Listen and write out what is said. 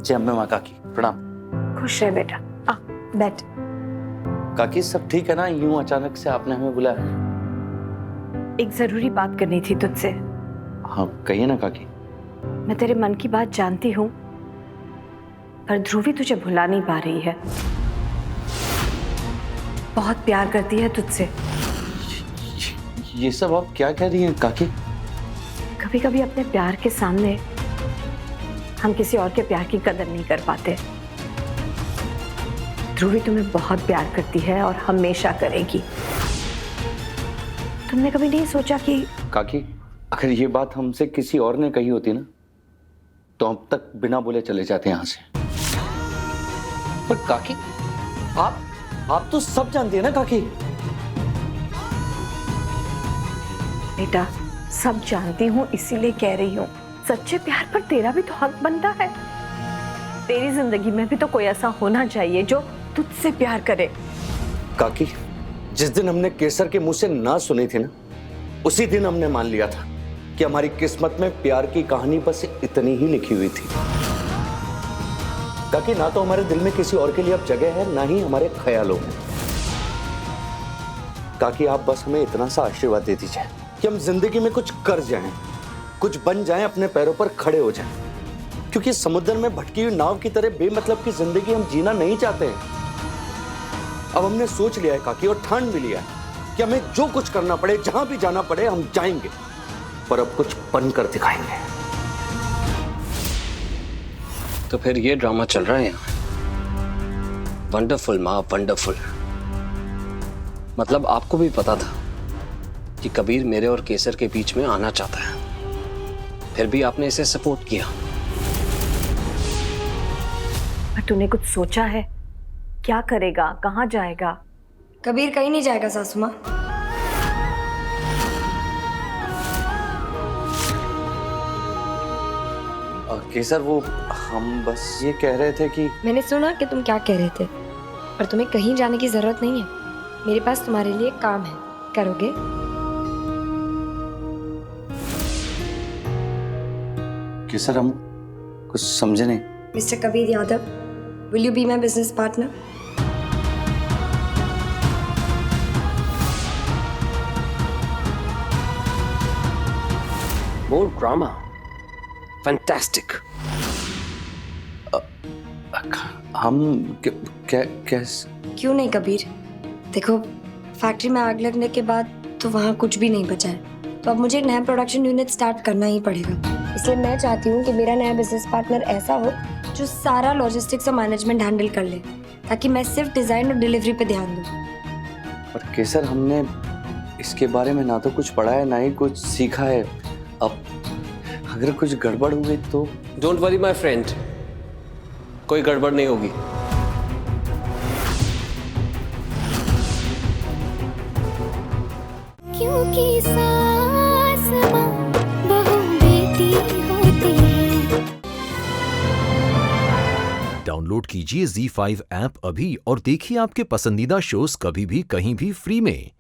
जय अम्बे माँ। काकी प्रणाम। खुश रहे बेटा, आ बैठ। काकी सब ठीक है ना? यूं अचानक से आपने हमें बुलाया? एक जरूरी बात करनी थी तुझसे। हाँ कहिए ना काकी। मैं तेरे मन की बात जानती हूँ, पर ध्रुवी तुझे भुला नहीं पा रही है। बहुत प्यार करती है तुझसे। ये सब आप क्या कह रही हैं काकी? कभी कभी अपने प्यार के सामने हम किसी और के प्यार की कदर नहीं कर पाते। ध्रुवी तुम्हें बहुत प्यार करती है और हमेशा करेगी। तुमने कभी नहीं सोचा कि काकी अगर ये बात हमसे किसी और ने कही होती ना तो अब तक बिना बोले चले जाते यहाँ से। पर काकी आप तो सब जानती है ना काकी। बेटा सब जानती हूँ, इसीलिए कह रही हूँ, सच्चे प्यार पर तेरा भी तो हक बनता है। तेरी जिंदगी में भी तो कोई ऐसा होना चाहिए जो तुझसे प्यार करे। काकी जिस दिन हमने केसर के मुंह से ना सुनी थी ना, उसी दिन हमने मान लिया था कि हमारी किस्मत में प्यार की कहानी बस इतनी ही लिखी हुई थी। काकी ना तो हमारे दिल में किसी और के लिए अब जगह है, ना ही हमारे ख्यालों में। काकी आप बस हमें इतना सा आशीर्वाद दे दीजिए कि हम जिंदगी में कुछ कर जाएं, कुछ बन जाएं, अपने पैरों पर खड़े हो जाएं। क्योंकि समुद्र में भटकी हुई नाव की तरह बेमतलब की जिंदगी हम जीना नहीं चाहते हैं। अब हमने सोच लिया है काकी, और ठान भी लिया है कि हमें जो कुछ करना पड़े, जहां भी जाना पड़े, हम जाएंगे, पर अब कुछ बनकर दिखाएंगे। तो फिर ये ड्रामा चल रहा है यहाँ। वंडरफुल माँ, वंडरफुल। मतलब आपको भी पता था कि कबीर मेरे और केसर के बीच में आना चाहता है, फिर भी आपने इसे सपोर्ट किया। पर तूने कुछ सोचा है? क्या करेगा, कहाँ जाएगा? कबीर कहीं नहीं जाएगा सासू माँ। केसर वो हम बस ये कह रहे थे कि मैंने सुना कि तुम क्या कह रहे थे, पर तुम्हें कहीं जाने की जरूरत नहीं है। मेरे पास तुम्हारे लिए काम है, करोगे? केसर हम कुछ समझे नहीं। Mister Kabir Yadav, will you be my business partner? More drama, fantastic. हम कैसे? क्यों नहीं कबीर? देखो, फैक्ट्री में आग लगने के बाद तो वहाँ कुछ भी नहीं बचा है, तो अब मुझे एक नया प्रोडक्शन यूनिट स्टार्ट करना ही पड़ेगा। इसलिए मैं चाहती हूँ कि मेरा नया बिजनेस पार्टनर ऐसा हो जो सारा लॉजिस्टिक्स और मैनेजमेंट हैंडल कर ले, ताकि मैं सिर्फ डिजाइन और डिलीवरी पे ध्यान दूँ। पर केसर हमने इसके बारे में ना तो कुछ पढ़ा है, ना ही कुछ सीखा है। अब अगर कुछ गड़बड़ हुई तो? डोंट वरी माय फ्रेंड, कोई गड़बड़ नहीं होगी। क्योंकि सास माँ बहू बेटी होती है। डाउनलोड कीजिए ZEE5 ऐप अभी और देखिए आपके पसंदीदा शोज कभी भी कहीं भी फ्री में।